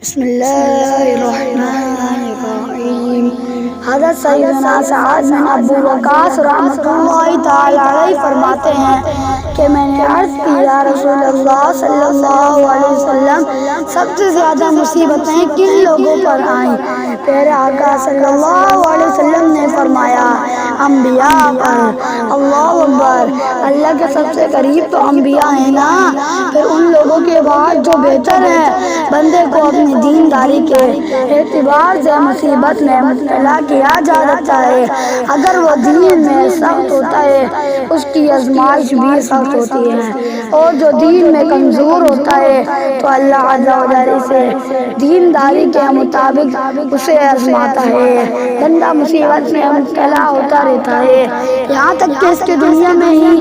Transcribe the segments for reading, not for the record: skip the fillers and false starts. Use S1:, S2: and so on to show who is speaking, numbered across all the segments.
S1: بسم اللہ الرحمن الرحیم۔ حضرت سیدنا سعد بن ابو وقاص رحمۃ اللہ تعالی علیہ فرماتے ہیں کہ میں نے عرض کی یا رسول اللہ صلی اللہ علیہ وسلم، سب سے زیادہ مصیبتیں کن لوگوں پر آئیں؟ پیارے آقا صلی اللہ علیہ وسلم نے فرمایا انبیاء پر۔ اللہ اکبر! اللہ کے سب سے قریب تو انبیاء ہیں نا، پھر ان لوگوں کے بعد جو بہتر ہیں۔ بندے کو اپنی دینداری کے اعتبار سے مصیبت میں مبتلا کیا جا سکتا ہے۔ اگر وہ دین میں سخت ہوتا ہے، اس کی آزمائش بھی سخت ہوتی ہے، اور جو دین میں کمزور ہوتا ہے تو اللہ عز و جل اسے دینداری کے مطابق اسے آزماتا ہے۔ بندہ مصیبت میں مبتلا ہوتا رہتا ہے، یہاں تک کہ اس کے دنیا میں ہی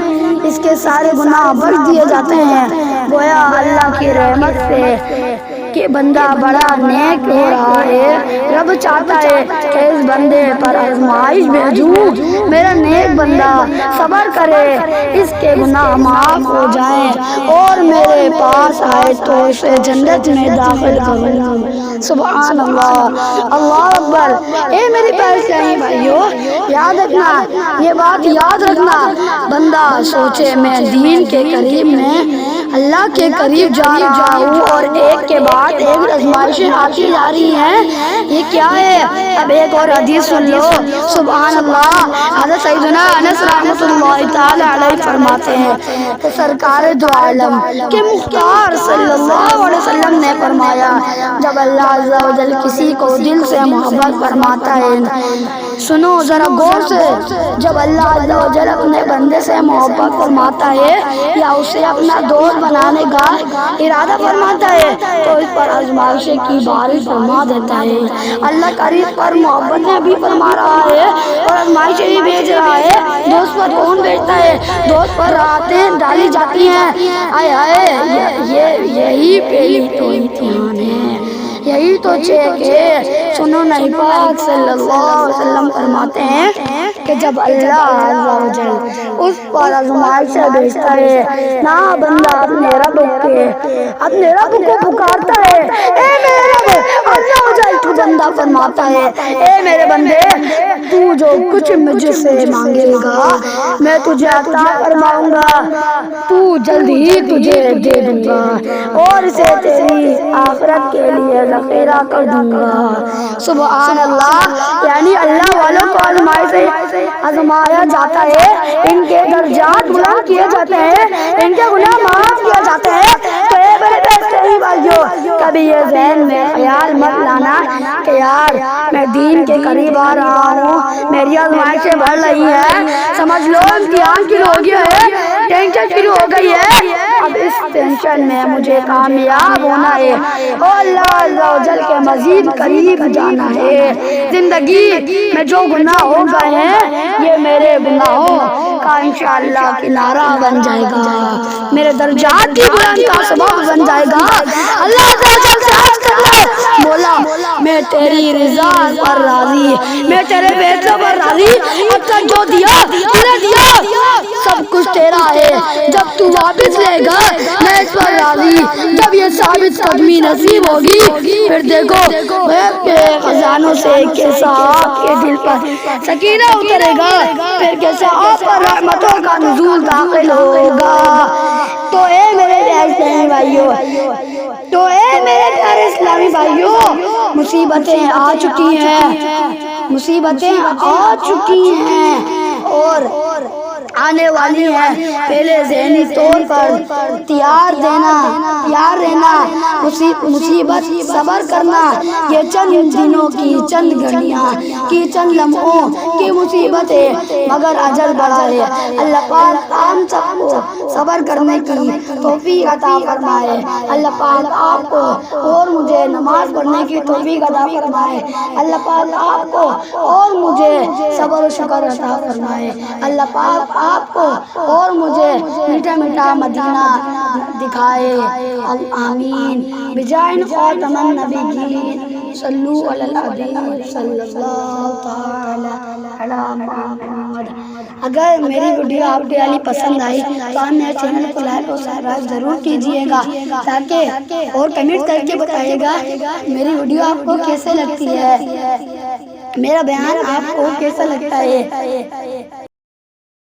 S1: اس کے سارے گناہ بخش دیے جاتے ہیں۔ گویا اللہ کی رحمت سے کہ بندہ بڑا نیک ہو رہا ہے، رب چاہتا ہے کہ اس بندے پر آزمائش بھیجوں، میرا نیک بندہ صبر کرے، اس کے گناہ معاف ہو جائیں اور میرے پاس آئے تو اسے جنت میں داخل کروں۔ سبحان اللہ! اللہ اکبر! اے میرے پیارے اسلامی بھائیو، یاد رکھنا، یہ بات یاد رکھنا، بندہ سوچے میں دین کے قریب میں اللہ کے قریب جا رہا ہوں اور ایک کے بعد ایک آزمائشیں آتی جا رہی ہیں، یہ کیا ہے؟ اب ایک اور حدیث سن لو۔ سبحان اللہ! حضرت سیدنا انس رحمۃ اللہ تعالی علیہ فرماتے ہیں کہ سرکار دو عالم کے مختار صلی اللہ علیہ وسلم نے فرمایا جب اللہ عز و جل کسی کو دل سے محبت فرماتا ہے، سنو ذرا غور سے، جب اللہ عز و جل اپنے بندے سے محبت فرماتا ہے یا اسے اپنا دوست بنانے کا ارادہ فرماتا ہے تو اس پر آزمائشیں کی بارش فرما دیتا ہے۔ اللہ قریب پر محبتیں بھی فرما رہا ہے اور آزمائشیں بھی بھیج رہا ہے۔ دوست پر کون بھیجتا ہے؟ دوست پر راحتیں ڈالی جاتی ہیں۔ آئے ہائے، یہی پہلی تو امتحان ہے، یہی تو چیک ہے۔ سنو نبی پاک صلی اللہ علیہ وسلم فرماتے ہیں کہ جب اللہ عز و جل اس پر آزمائشیں بھیجتا ہے، نہ بندہ اپنے رب کو پکارتا ہے، اے میرے رب عز و جل، تو بندہ فرماتا ہے اے میرے بندے، تو جو کچھ مجھ سے مانگے گا میں تجھے عطا فرماؤں گا، تو جلد ہی تجھے دے دوں گا اور اسے تیری آخرت کے لیے ذخیرہ کر دوں گا۔ سبحان اللہ! یعنی اللہ والوں کو آزمایا جاتا ہے، ان کے درجات بلند کیے جاتے ہیں، ان کے گناہ معاف کیے جاتے ہیں۔ تو اے میرے پیارے بھائیو، کبھی یہ ذہن میں خیال مت لانا کہ یار میں دین کے قریب آ رہا ہوں، میری آزمائشیں بڑھ رہی ہیں، سمجھ لو امتحان شروع ہو گیا ہے، ٹینشن شروع ہو گئی ہے، اب اس ٹینشن میں مجھے کامیاب ہونا ہے اور اللہ عز و جل کے مزید قریب جانا ہے۔ زندگی میں جو گناہ ہو گئے ہیں یہ میرے گناہوں کا انشاءاللہ کنارہ بن جائے گا، میرے درجات کی بلند کا سبب بن جائے گا۔ اللہ عز و جل سے عرض کر لے، مولا میں تیری رضا پر راضی، میں تیرے فیصلے پر راضی، اب تک جو دیا تو نے دیا، سب کچھ تیرا ہے، جب تو واپس لے گا میں اس پر راضی، جب یہ ثابت قدمی نصیب ہوگی پھر دیکھو غیب کے خزانوں سے کیسا آپ کے دل پر سکینہ اترے گا، پھر کیسا آپ پر رحمتوں کا نزول داخل ہوگا۔ تو اے میرے پیارے اسلامی بھائیو، مصیبتیں آ چکی ہیں اور آنے والی ہیں، پہلے ذہنی طور پر تیار رہنا، مصیبت صبر کرنا، یہ چند دنوں کی، چند گھڑیاں کی، چند لمحوں کی مصیبت ہے مگر اجر بڑا ہے۔ اللہ پاک ہم سب کو صبر کرنے کی توفیق عطا فرمائے، اللہ پاک آپ کو اور مجھے نماز پڑھنے کی توفیق عطا فرمائے، اللہ پاک آپ کو اور مجھے صبر و شکر عطا فرمائے، اللہ پاک آپ کو اور مجھے میٹھا میٹھا مدینہ دکھائے، آمین بجائے خاتم النبیین، صلو علی الحبیب صلی اللہ تعالی علی محمد۔ اگر میری ویڈیو آپ کو پسند آئی تو آپ میرے چینل کو لائک اور سبسکرائب ضرور کیجئے گا، تاکہ اور کمنٹ کر کے بتائیے گا میری ویڈیو آپ کو کیسے لگتی ہے، میرا بیان آپ کو کیسا لگتا ہے۔